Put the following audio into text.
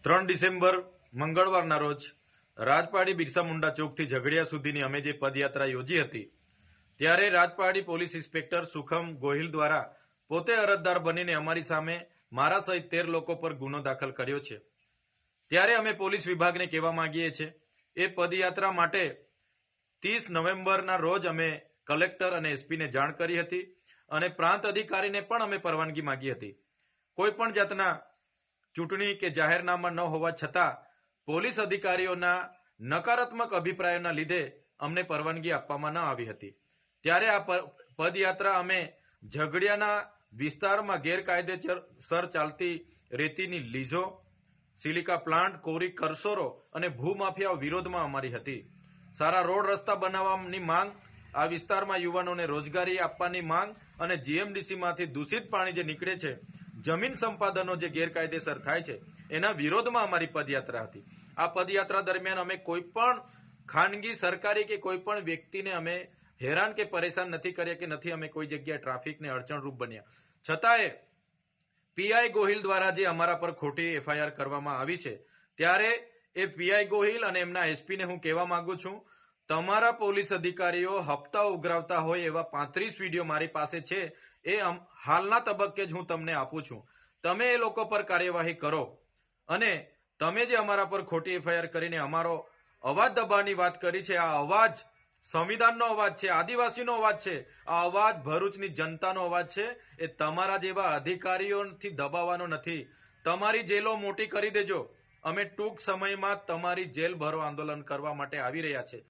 3 December મંગળવારના રોજ રાજપાડી બિરસા મુંડા ચોકથી ઝઘડિયા સુધીની અમે જે પદયાત્રા યોજી હતી ત્યારે રાજપાડી પોલીસ ઇન્સ્પેક્ટર સુખમ ગોહિલ દ્વારા પોતે અરજદાર બનીને અમારી સામે મારા સહિત 13 લોકો પર ગુનો દાખલ કર્યો છે। ત્યારે અમે પોલીસ વિભાગને કહેવા માંગીએ છીએ એ પદયાત્રા માટે 30 નવેમ્બરના રોજ અમે કલેક્ટર અને એસપીને જાણ કરી હતી અને પ્રાંત અધિકારીને પણ અમે પરવાનગી માંગી હતી। કોઈ પણ જાતના ચૂંટણી કે જાહેરનામા ન હોવા છતાં પોલીસ અધિકારીઓના નકારાત્મક અભિપ્રાયોના લીધે અમને પરવાનગી આપવામાં ન આવી હતી। ત્યારે આ પદયાત્રા અમે ઝઘડિયાના વિસ્તારમાં ગેરકાયદેસર ચાલતી રેતીની લીઝો, સિલિકા પ્લાન્ટ, કોરી કરસોરો અને ભૂમાફિયાઓ વિરોધમાં અમારી હતી। સારા રોડ રસ્તા બનાવવાની માંગ, આ વિસ્તારમાં યુવાનોને રોજગારી આપવાની માંગ અને જીએમડીસીમાંથી દૂષિત પાણી જે નીકળે છે, જમીન સંપાદનો જે ગેરકાયદેસર થાય છે એના વિરોધમાં અમારી પદયાત્રા હતી। આ પદયાત્રા દરમિયાન અમે કોઈ પણ ખાનગી, સરકારી કે કોઈ પણ વ્યક્તિને અમે હેરાન કે પરેશાન નથી કર્યા કે નથી અમે કોઈ જગ્યાએ ટ્રાફિકને અડચણરૂપ બન્યા। છતાંય પીઆઈ ગોહિલ દ્વારા જે અમારા પર ખોટી એફઆઈઆર કરવામાં આવી છે ત્યારે એ પીઆઈ ગોહિલ અને એમના એસપીને હું કહેવા માંગુ છું, તમારા પોલીસ અધિકારીઓ હપ્તા ઉઘરાવતા હોય એવા 35 વિડીયો મારી પાસે છે, એ હાલના તબક્કે જ હું તમને આપું છું। તમે એ લોકો પર કાર્યવાહી કરો અને તમે જે અમારા પર ખોટી એફઆઈઆર કરીને અમારો અવાજ દબાવવાની વાત કરી છે, આ અવાજ સંવિધાનનો અવાજ છે, આદિવાસીનો અવાજ છે, આ અવાજ ભરૂચની જનતાનો અવાજ છે। એ તમારા જેવા અધિકારીઓથી દબાવવાનો નથી। તમારી જેલો મોટી કરી દેજો, અમે ટૂંક સમયમાં તમારી જેલ ભરો આંદોલન કરવા માટે આવી રહ્યા છે।